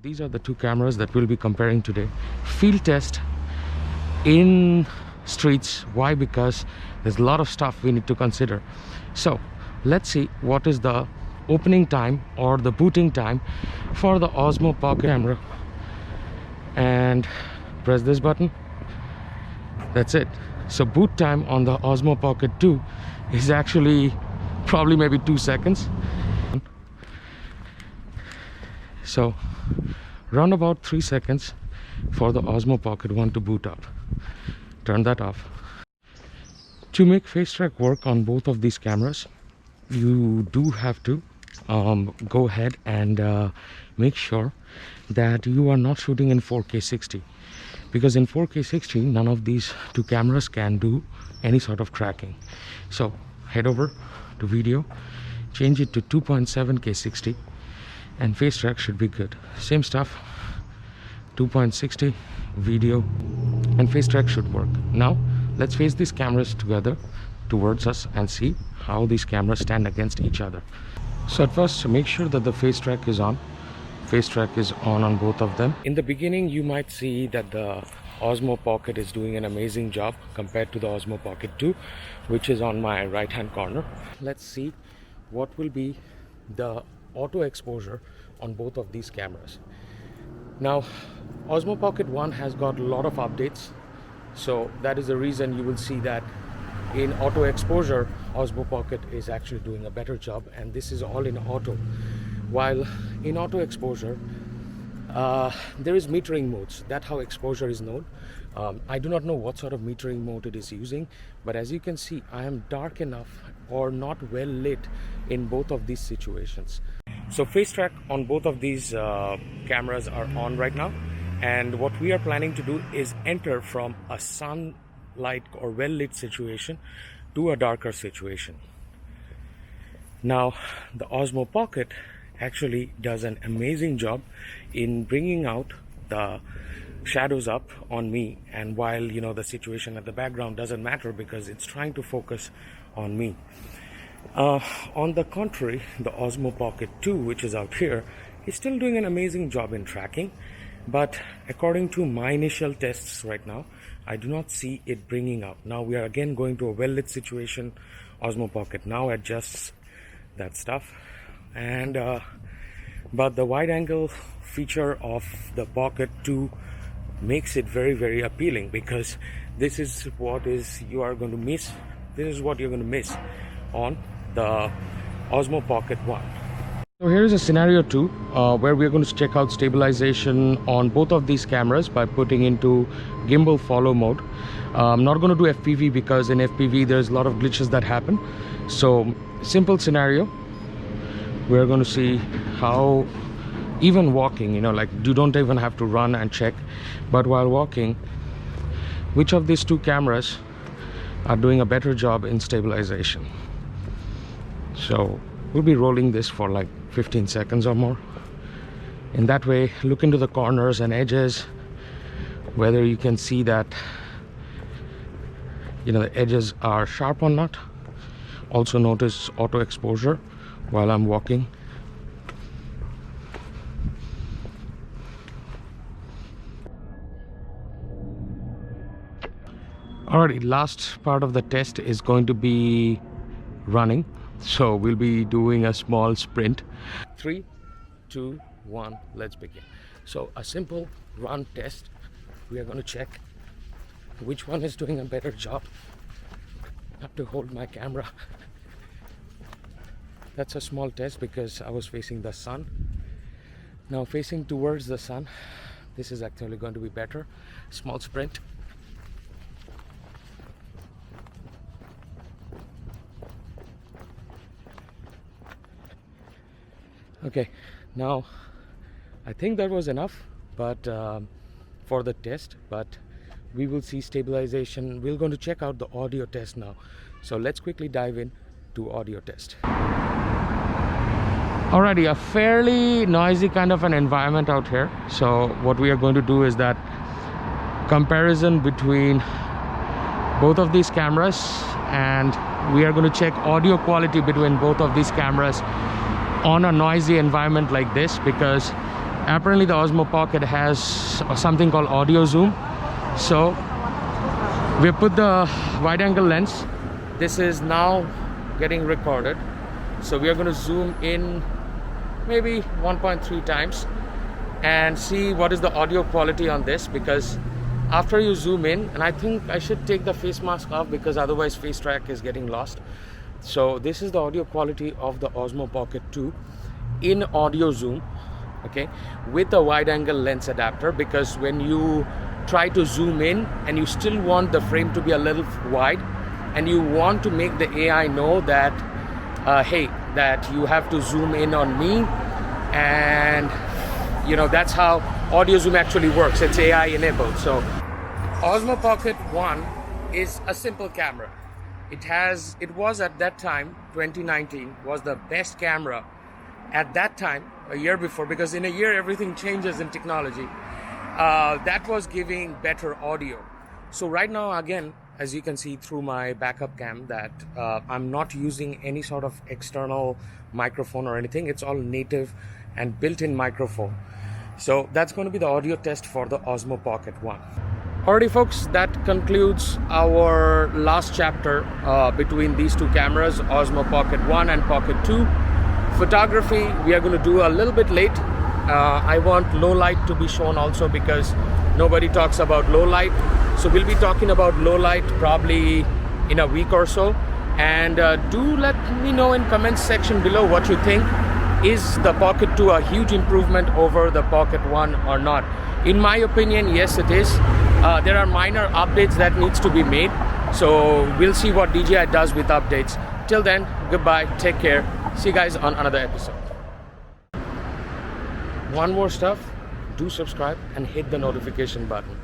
These are the two cameras that we'll be comparing today. Field test in streets. Why? Because there's a lot of stuff we need to consider. So let's see what is the opening time or the booting time for the Osmo Pocket camera, and press this button. That's it. So boot time on the Osmo Pocket 2 is actually probably maybe 2 seconds. So round about 3 seconds for the Osmo Pocket 1 to boot up. Turn that off. To make face track work on both of these cameras, you do have to go ahead and make sure that you are not shooting in 4K 60, because in 4K 60 none of these two cameras can do any sort of tracking. So head over to video, change it to 2.7K 60, and face track should be good. Same stuff, 2.60 video, and face track should work. Now let's face these cameras together towards us and see how these cameras stand against each other. So at first, make sure that the face track is on. Face track is on both of them. In the beginning, you might see that the Osmo Pocket is doing an amazing job compared to the Osmo Pocket 2, which is on my right hand corner. Let's see what will be the auto exposure on both of these cameras. Now, Osmo Pocket 1 has got a lot of updates, so that is the reason you will see that in auto exposure Osmo Pocket is actually doing a better job, and this is all in auto. While in auto exposure there is metering modes. That's how exposure is known. I do not know what sort of metering mode it is using, but as you can see, I am dark enough or not well lit in both of these situations. So face track on both of these cameras are on right now, and what we are planning to do is enter from a sunlight or well lit situation to a darker situation. Now the Osmo Pocket actually does an amazing job in bringing out the shadows up on me, and while the situation at the background doesn't matter because it's trying to focus on me. On the contrary, the Osmo Pocket 2, which is out here, is still doing an amazing job in tracking, but according to my initial tests right now, I do not see it bringing out. Now we are again going to a well lit situation. Osmo Pocket now adjusts that stuff, and but the wide angle feature of the Pocket 2 makes it very, very appealing, because this is what you are going to miss. This is what you're going to miss on the Osmo Pocket 1. So here's a scenario 2 where we're going to check out stabilization on both of these cameras by putting into gimbal follow mode. I'm not going to do FPV because in FPV there's a lot of glitches that happen. So simple scenario, we're going to see how even walking, like you don't even have to run and check, but while walking, which of these two cameras are doing a better job in stabilization. So we'll be rolling this for like 15 seconds or more. In that way, look into the corners and edges, whether you can see that the edges are sharp or not. Also notice auto exposure while I'm walking. Alrighty, last part of the test is going to be running. So we'll be doing a small sprint. 3, 2, 1, let's begin. So a simple run test. We are going to check which one is doing a better job. I have to hold my camera. That's a small test because I was facing the sun. Now facing towards the sun, this is actually going to be better. Small sprint. Okay, now I think that was enough, but for the test, but we will see stabilization. We're going to check out the audio test now. So let's quickly dive in to audio test. Alrighty, a fairly noisy kind of an environment out here. So what we are going to do is that comparison between both of these cameras, and we are going to check audio quality between both of these cameras on a noisy environment like this, because Apparently the Osmo Pocket has something called audio zoom. So we put the wide angle lens. This is now getting recorded, so we are going to zoom in maybe 1.3 times and see what is the audio quality on this, because after you zoom in, and I think I should take the face mask off because otherwise face track is getting lost. So this is the audio quality of the Osmo Pocket 2 in audio zoom, okay, with a wide angle lens adapter, because when you try to zoom in and you still want the frame to be a little wide and you want to make the AI know that hey, that you have to zoom in on me, and you know, that's how audio zoom actually works. It's AI enabled. So Osmo Pocket 1 is a simple camera. It was at that time, 2019, was the best camera at that time, a year before, because in a year everything changes in technology. That was giving better audio. So right now, again, as you can see through my backup cam, that I'm not using any sort of external microphone or anything. It's all native and built-in microphone. So that's going to be the audio test for the Osmo Pocket 1. Alrighty folks, that concludes our last chapter between these two cameras, Osmo Pocket 1 and Pocket 2. Photography, we are going to do a little bit late. I want low light to be shown also, because nobody talks about low light. So we'll be talking about low light probably in a week or so. And do let me know in comments section below what you think. Is the Pocket 2 a huge improvement over the Pocket 1 or not? In my opinion, yes, it is. There are minor updates that needs to be made. So we'll see what DJI does with updates. Till then, goodbye, take care. See you guys on another episode. One more stuff, do subscribe and hit the notification button.